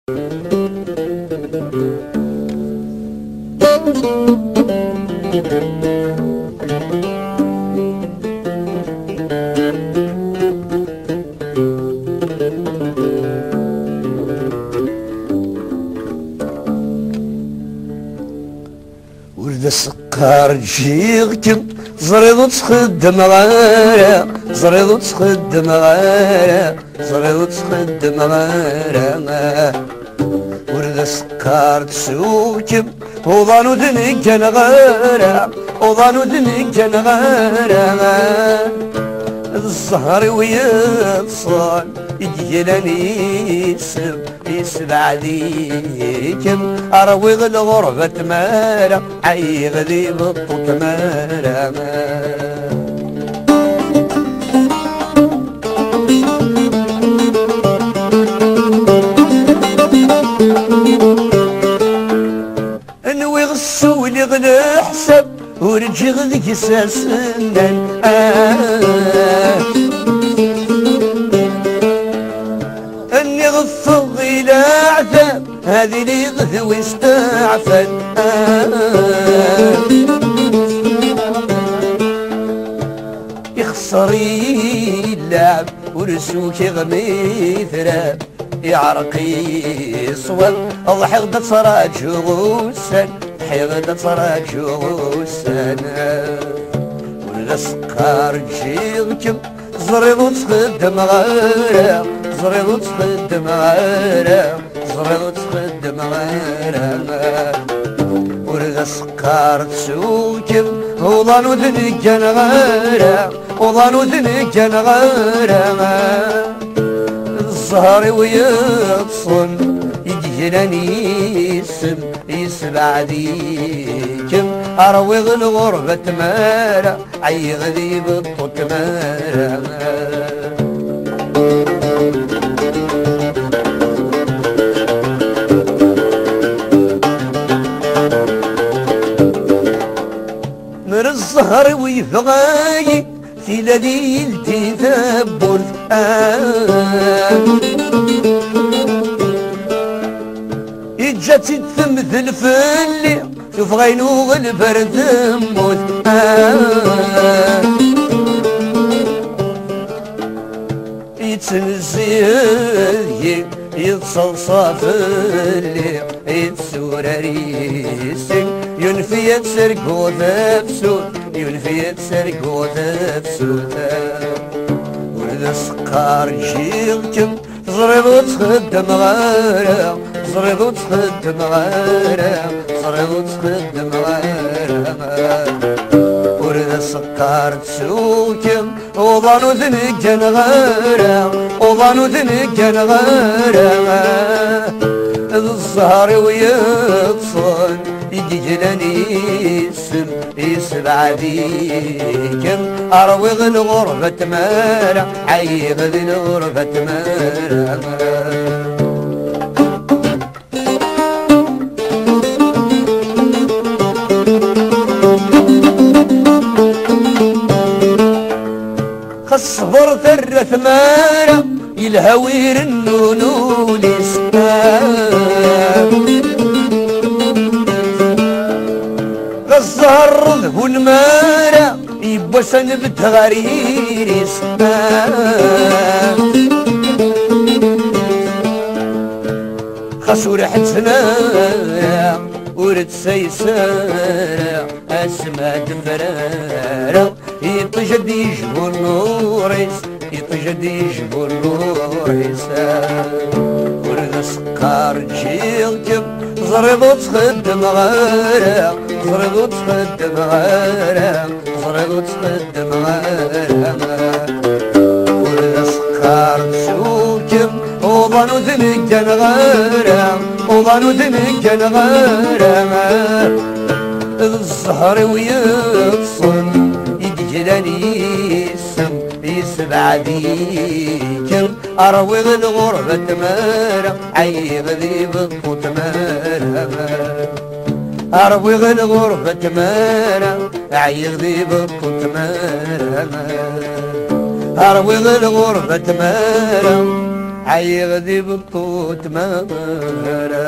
ولد السكر جيغكم زريض تخدم غيره زريض تخدم غيره زريض تخدم غيره ولد السكر تسوكم وظنوا دنيا غيره وظنوا دنيا غيره الزهر ويتصل يجيلني يسبع ذيكم اروي الغربة مالا عيغ ذي بالطوط مالا انوي غسولي غلي حسب ورجي غذي ساسنن اني غفض الى عذاب هذه لي غذوي استعفن يخسري اللعب ورسوك يغمي ثراب يعرقي صور اضحك تصرى جوسن حيغد تصرى جوسن ولا سكر جيغكم زريض تخدم غيره زريض تخدم غيره زريض تخدم غيره ولا سكر تسوكم وظنوا دنيا غيره وظنوا دنيا غيره الزهر ويتصل يجيلني يسبع ذيكم اروي الغربة مالا عيغ ذي بالطوط مالا من الزهر ويفغاي في ليلتي ثبت إجت تمثل فلي شوف غينو البرد موت يتنزل يتصلصى فلي يتسور ريسي ينفي يتسرقو ذبسوت ينفي يتسرقو ذبسوت ولد سكر جيغكم زريض تخدم غيره زريض تخدم غيره زريض تخدم غيره ولد سكر تسوكم وظنوا دنيا غيره وظنوا دنيا غيره الزهر ويتصل يجيلني يسبع ذيكم اروي الغربة مالا عيغ ذي الغربة مالا خصبر ثرث مالا يلهوير النونو لسان غزار ذهو المالا يبوسن بتغارير يسمان خسور حتنا ورد سيسارة اسماء دفرارة يطجد يجبو النوريس يطجد يجبو النوريس ورد سكر جيغكم زريض تخدم غيره زريض تخدم غيره زريض تخدم غيره ولد سكر تسوكم وظنوا دنيا غيره وظنوا دنيا غيره الزهر ويتصل يجيلني يسبع ذيكم اروي الغربة مالا عيغ ذي بالطوط مالا اروي الغربة مالا عيغ ذي بالطوط مالا اروي الغربة مالا عيغ ذي بطوت مارا